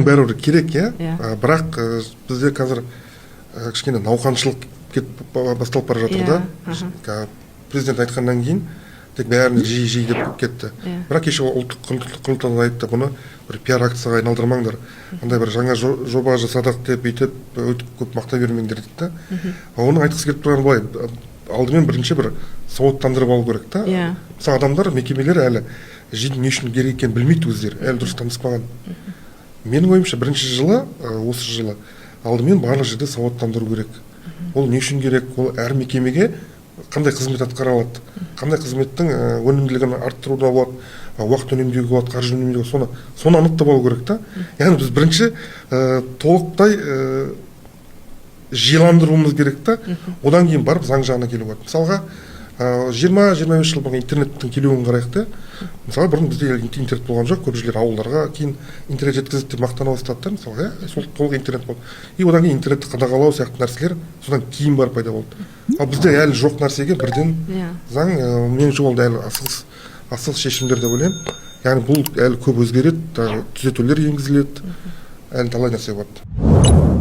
бәрібір керек, иә. Иә. Бірақ бізде қазір кішкене науқаншылық басталып бара жатыр да. Президент айтқаннан кейін тек бәрін жиі деп кетті. Бірақ кеше ұлттық құрылтайда айтты, бұны бір пиар акцияға айналдырмаңдар. Андай бір жаңа жоба жасадық деп өйтіп көп мақта бермеңдер дейді да. Оның айтқысы келіп тұрғаны былай, алдымен бірінші бір сауаттандырып алу керек та. Мысалы адамдар, мекемелер әлі жидің не үшін керек екенін білмейді өздері, әлі дұрыс таныспаған. Менің ойымша бірінші жылы, осы жылы алдымен барлық жерде сауаттандыру керек. Ол не үшін керек, ол әр мекемеге қандай қызмет атқара алады, қандай қызметтің өнімділігін арттыруға болады, уақыт үнемдеуге болады, қаржы үнемдеуге, соны анықтап алу керек та. Яғни біз бірінші толықтай жиыландыруымыз керек та, одан кейін барып заң жағына келу болады. Мысалға 20-25 жыл бұрын интернеттің келуін қарайық та. Мысалы бұрын бізде интернет болған жоқ, көп жерлер ауылдарға кейін интернет жеткізді деп мақтана бастады. Мысалы, сол толық интернет болды. И одан кейін интернетті қадағалау сияқты нәрселер содан кейін барып пайда болды. Ал бізде әлі жоқ нәрсеге бірден заң, меніңше ол әлі асығыс шешімдер деп ойлаймын. Яғни бұл әлі көп өзгереді, түзетулер енгізіледі, әлі талай нәрсе болады.